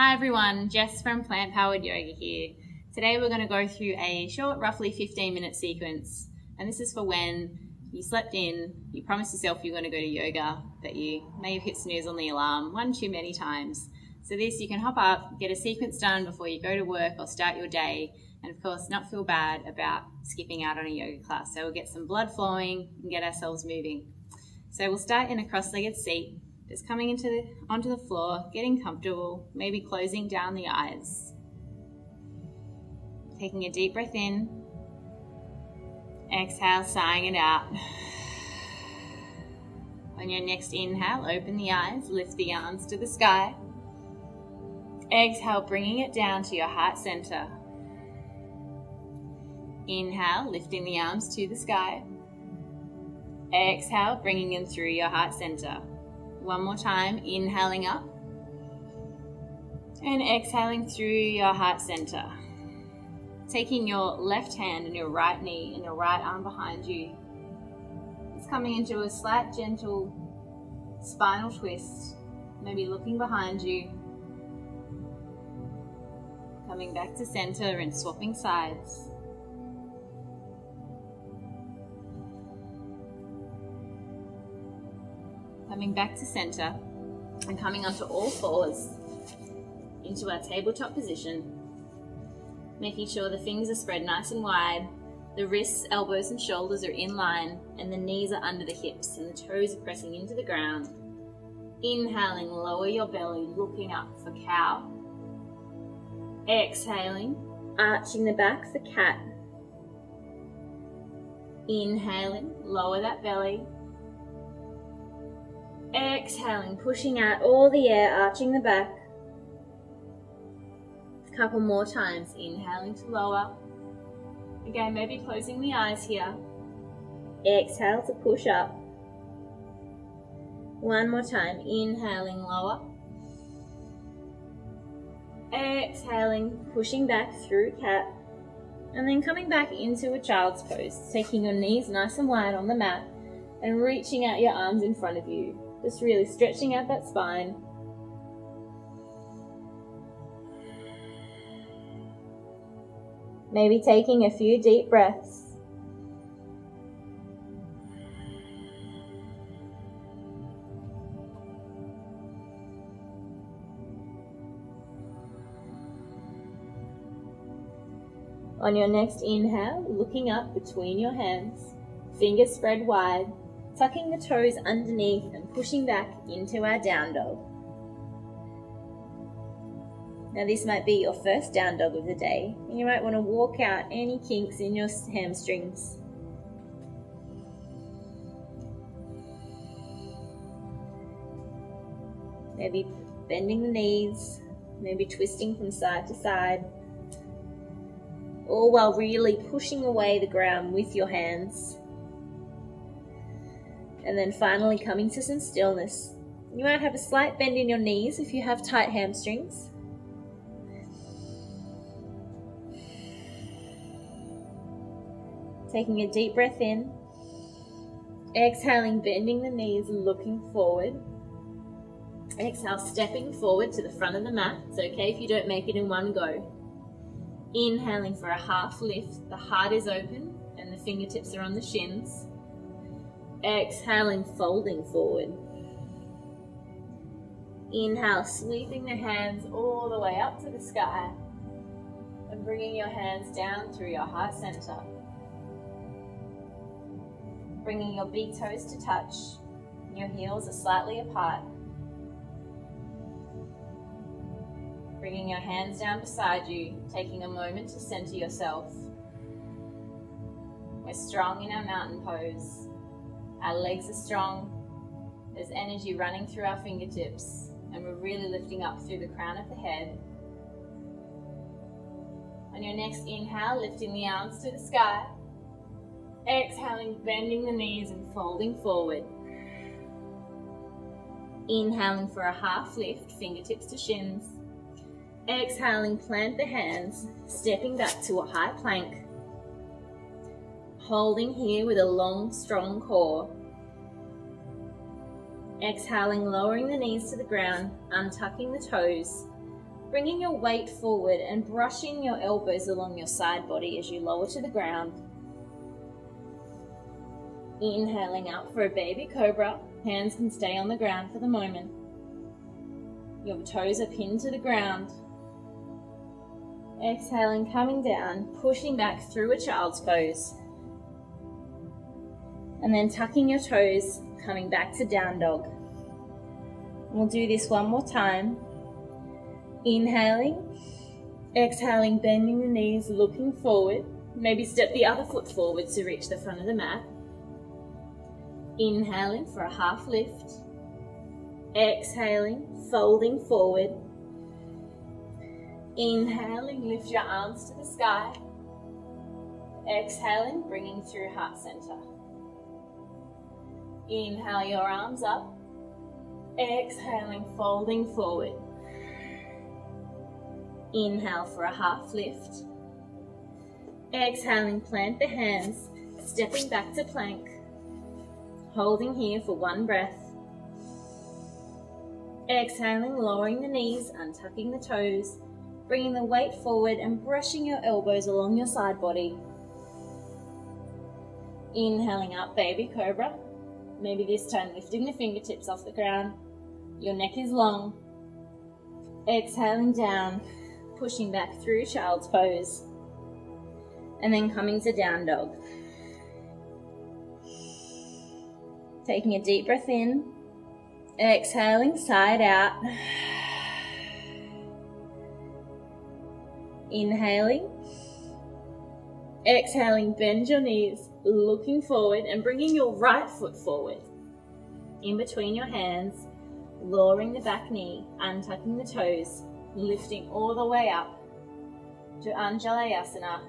Hi everyone, Jess from Plant Powered Yoga here. Today we're going to go through a short, roughly 15-minute sequence, and this is for when you slept in, you promised yourself you're going to go to yoga, but you may have hit snooze on the alarm one too many times. So this, you can hop up, get a sequence done before you go to work or start your day, and of course not feel bad about skipping out on a yoga class. So we'll get some blood flowing and get ourselves moving. So we'll start in a cross-legged seat. Just coming onto the floor, getting comfortable, maybe closing down the eyes. Taking a deep breath in. Exhale, sighing it out. On your next inhale, open the eyes, lift the arms to the sky. Exhale, bringing it down to your heart center. Inhale, lifting the arms to the sky. Exhale, bringing them through your heart center. One more time, inhaling up and exhaling through your heart center. Taking your left hand and your right knee and your right arm behind you. It's coming into a slight, gentle spinal twist. Maybe looking behind you. Coming back to center and swapping sides. Coming back to center and coming onto all fours into our tabletop position. Making sure the fingers are spread nice and wide, the wrists, elbows and shoulders are in line, and the knees are under the hips and the toes are pressing into the ground. Inhaling, lower your belly, looking up for cow. Exhaling, arching the back for cat. Inhaling, lower that belly. Exhaling, pushing out all the air, arching the back. A couple more times, inhaling to lower. Again, maybe closing the eyes here. Exhale to push up. One more time, inhaling, lower. Exhaling, pushing back through cat. And then coming back into a child's pose, taking your knees nice and wide on the mat and reaching out your arms in front of you. Just really stretching out that spine. Maybe taking a few deep breaths. On your next inhale, looking up between your hands, fingers spread wide, tucking the toes underneath and pushing back into our down dog. Now this might be your first down dog of the day, and you might want to walk out any kinks in your hamstrings. Maybe bending the knees, maybe twisting from side to side, all while really pushing away the ground with your hands. And then finally coming to some stillness. You might have a slight bend in your knees if you have tight hamstrings. Taking a deep breath in. Exhaling, bending the knees, looking forward. Exhale, stepping forward to the front of the mat. It's okay if you don't make it in one go. Inhaling for a half lift. The heart is open and the fingertips are on the shins. Exhaling, folding forward. Inhale, sweeping the hands all the way up to the sky and bringing your hands down through your heart center. Bringing your big toes to touch. Your heels are slightly apart. Bringing your hands down beside you, taking a moment to center yourself. We're strong in our mountain pose. Our legs are strong, there's energy running through our fingertips, and we're really lifting up through the crown of the head. On your next inhale, lifting the arms to the sky. Exhaling, bending the knees and folding forward. Inhaling for a half lift, fingertips to shins. Exhaling, plant the hands, stepping back to a high plank. Holding here with a long, strong core. Exhaling, lowering the knees to the ground, untucking the toes, bringing your weight forward and brushing your elbows along your side body as you lower to the ground. Inhaling up for a baby cobra. Hands can stay on the ground for the moment. Your toes are pinned to the ground. Exhaling, coming down, pushing back through a child's pose. And then tucking your toes, coming back to down dog. We'll do this one more time. Inhaling, exhaling, bending the knees, looking forward. Maybe step the other foot forward to reach the front of the mat. Inhaling for a half lift. Exhaling, folding forward. Inhaling, lift your arms to the sky. Exhaling, bringing through heart center. Inhale your arms up. Exhaling, folding forward. Inhale for a half lift. Exhaling, plant the hands, stepping back to plank. Holding here for one breath. Exhaling, lowering the knees, untucking the toes, bringing the weight forward and brushing your elbows along your side body. Inhaling up, baby cobra. Maybe this time lifting the fingertips off the ground. Your neck is long. Exhaling down, pushing back through child's pose. And then coming to down dog. Taking a deep breath in. Exhaling, side out. Inhaling. Exhaling, bend your knees, looking forward and bringing your right foot forward. In between your hands, lowering the back knee, untucking the toes, lifting all the way up to Anjalayasana,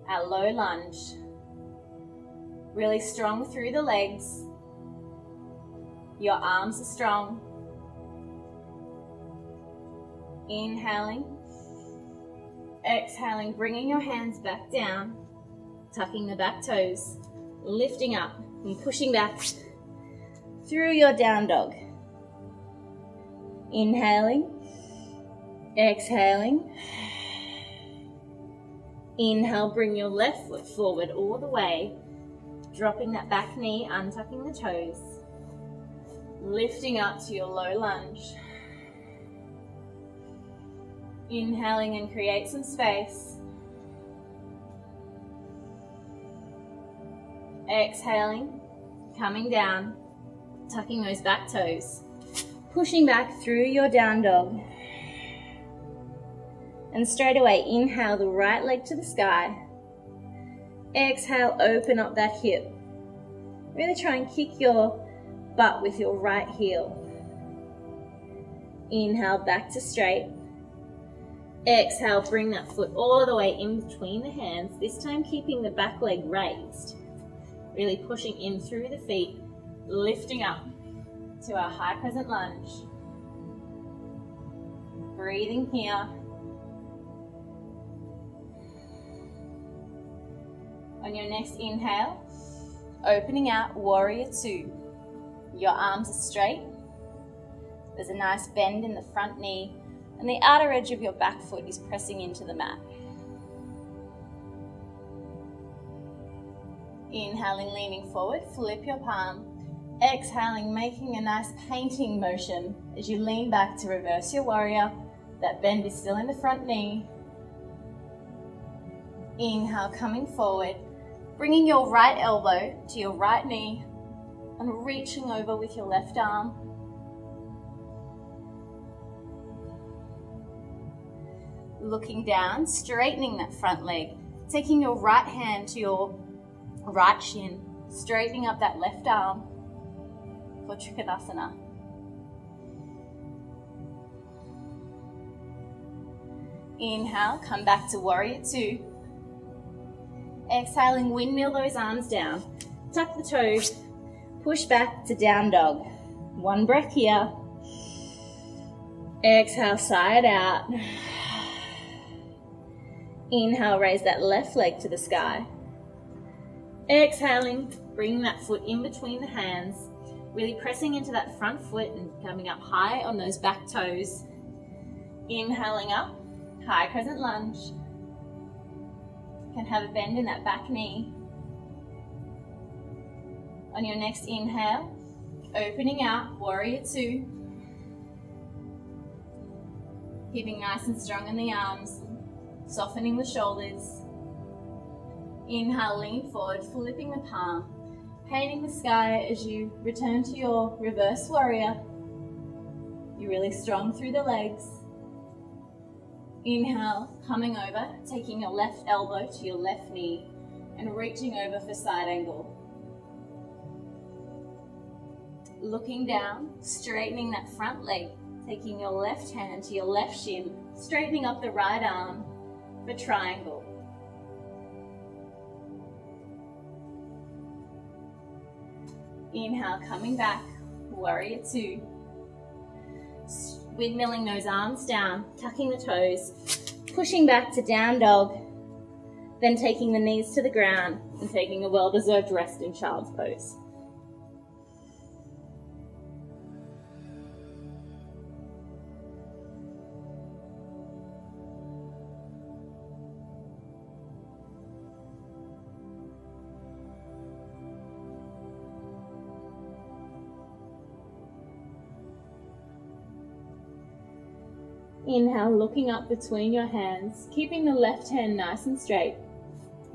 our low lunge. Really strong through the legs. Your arms are strong. Inhaling. Exhaling, bringing your hands back down, tucking the back toes, lifting up and pushing back through your down dog. Inhaling. Exhaling. Inhale, bring your left foot forward all the way, dropping that back knee, untucking the toes, lifting up to your low lunge. Inhaling and create some space. Exhaling, coming down, tucking those back toes, pushing back through your down dog. And straight away, inhale the right leg to the sky. Exhale, open up that hip. Really try and kick your butt with your right heel. Inhale, back to straight. Exhale, bring that foot all the way in between the hands, this time keeping the back leg raised. Really pushing in through the feet, lifting up to our high crescent lunge. Breathing here. On your next inhale, opening out, warrior two. Your arms are straight. There's a nice bend in the front knee, and the outer edge of your back foot is pressing into the mat. Inhaling, leaning forward, flip your palm. Exhaling, making a nice painting motion as you lean back to reverse your warrior. That bend is still in the front knee. Inhale, coming forward, bringing your right elbow to your right knee and reaching over with your left arm. Looking down, straightening that front leg, taking your right hand to your right shin, straightening up that left arm for Trikonasana. Inhale, come back to warrior two. Exhaling, windmill those arms down. Tuck the toes, push back to down dog. One breath here. Exhale, side out. Inhale, raise that left leg to the sky. Exhaling, bring that foot in between the hands, really pressing into that front foot and coming up high on those back toes. Inhaling up, high crescent lunge. You can have a bend in that back knee. On your next inhale, opening out, warrior two. Keeping nice and strong in the arms, softening the shoulders. Inhale, lean forward, flipping the palm, painting the sky as you return to your reverse warrior. You're really strong through the legs. Inhale, coming over, taking your left elbow to your left knee and reaching over for side angle. Looking down, straightening that front leg, taking your left hand to your left shin, straightening up the right arm for triangle. Inhale, coming back, warrior two. Windmilling those arms down, tucking the toes, pushing back to down dog, then taking the knees to the ground and taking a well-deserved rest in child's pose. Inhale, looking up between your hands, keeping the left hand nice and straight.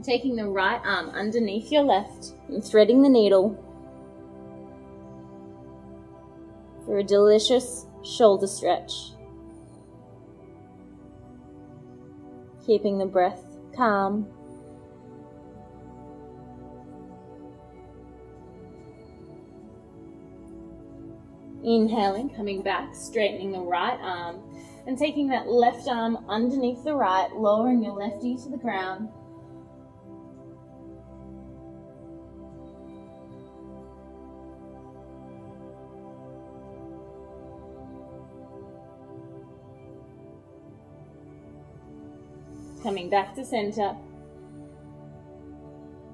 Taking the right arm underneath your left and threading the needle for a delicious shoulder stretch. Keeping the breath calm. Inhaling, coming back, straightening the right arm and taking that left arm underneath the right, lowering your left knee to the ground. Coming back to center,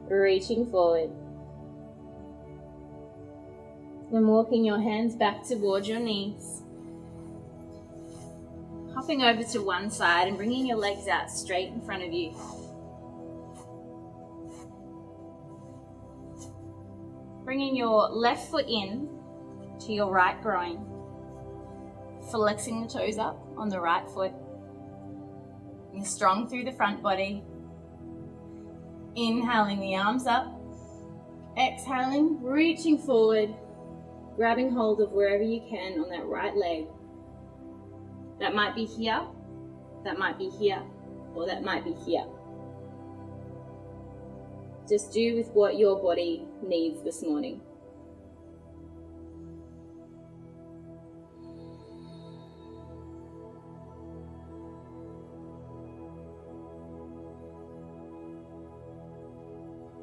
reaching forward. Then walking your hands back towards your knees. Hopping over to one side and bringing your legs out straight in front of you. Bringing your left foot in to your right groin. Flexing the toes up on the right foot. You're strong through the front body. Inhaling the arms up. Exhaling, reaching forward. Grabbing hold of wherever you can on that right leg. That might be here, that might be here, or that might be here. Just do with what your body needs this morning.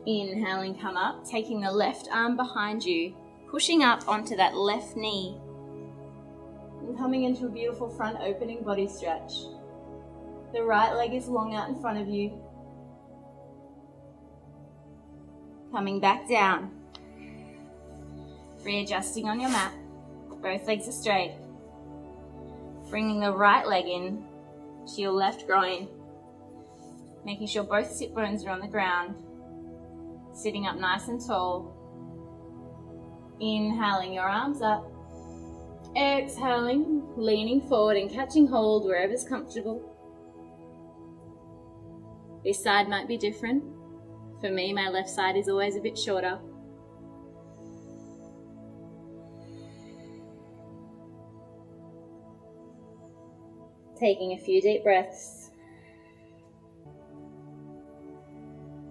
Inhaling, come up, taking the left arm behind you, pushing up onto that left knee. And coming into a beautiful front opening body stretch. The right leg is long out in front of you. Coming back down. Readjusting on your mat. Both legs are straight. Bringing the right leg in to your left groin. Making sure both sit bones are on the ground. Sitting up nice and tall. Inhaling your arms up. Exhaling, leaning forward and catching hold wherever's comfortable. This side might be different. For me, my left side is always a bit shorter. Taking a few deep breaths.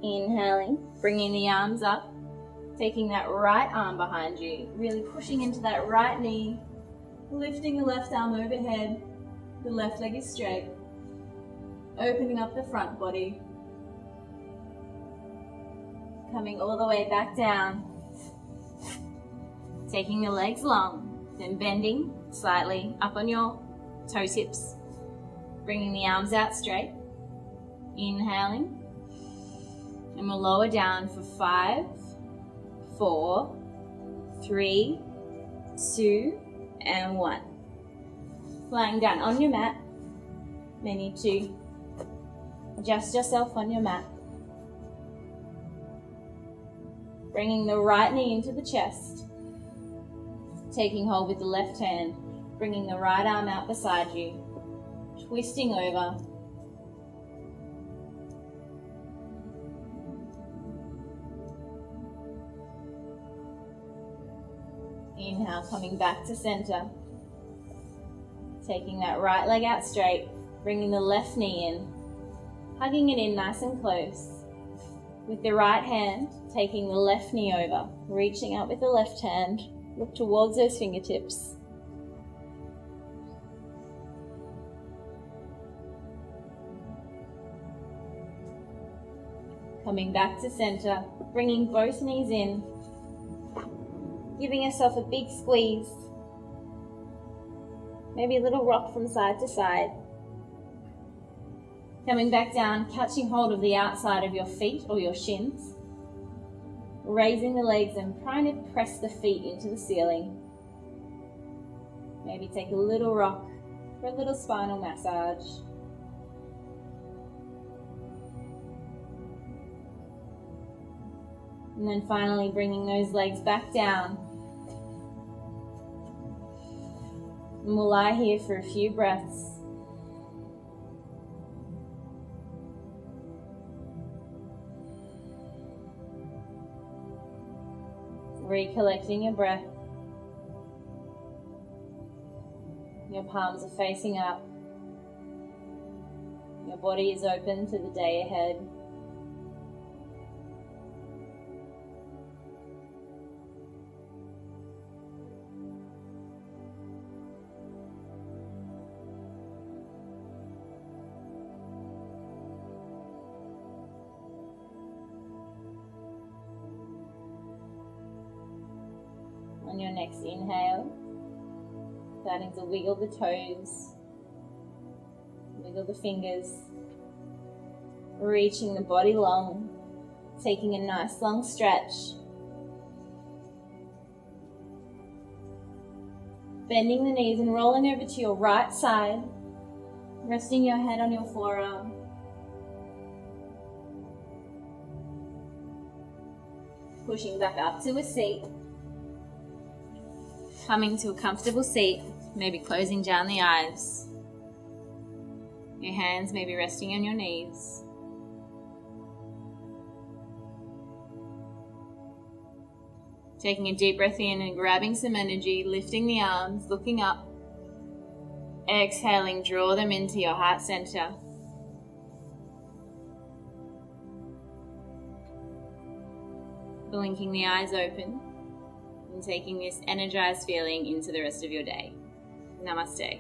Inhaling, bringing the arms up, taking that right arm behind you, really pushing into that right knee. Lifting the left arm overhead, the left leg is straight. Opening up the front body. Coming all the way back down. Taking the legs long, then bending slightly up on your toe tips. Bringing the arms out straight. Inhaling. And we'll lower down for 5, 4, 3, 2, and 1. Lying down on your mat, May need to adjust yourself on your mat. Bringing the right knee into the chest. Taking hold with the left hand. Bringing the right arm out beside you. Twisting over. Inhale, coming back to center. Taking that right leg out straight, bringing the left knee in, hugging it in nice and close. With the right hand, taking the left knee over, reaching out with the left hand, look towards those fingertips. Coming back to center, bringing both knees in, giving yourself a big squeeze. Maybe a little rock from side to side. Coming back down, catching hold of the outside of your feet or your shins. Raising the legs and trying to press the feet into the ceiling. Maybe take a little rock for a little spinal massage. And then finally bringing those legs back down. And we'll lie here for a few breaths. Recollecting your breath. Your palms are facing up. Your body is open to the day ahead. On your next inhale, starting to wiggle the toes, wiggle the fingers, reaching the body long, taking a nice long stretch. Bending the knees and rolling over to your right side, resting your head on your forearm. Pushing back up to a seat. Coming to a comfortable seat, maybe closing down the eyes. Your hands may be resting on your knees. Taking a deep breath in and grabbing some energy, lifting the arms, looking up. Exhaling, draw them into your heart center. Blinking the eyes open. And taking this energized feeling into the rest of your day. Namaste.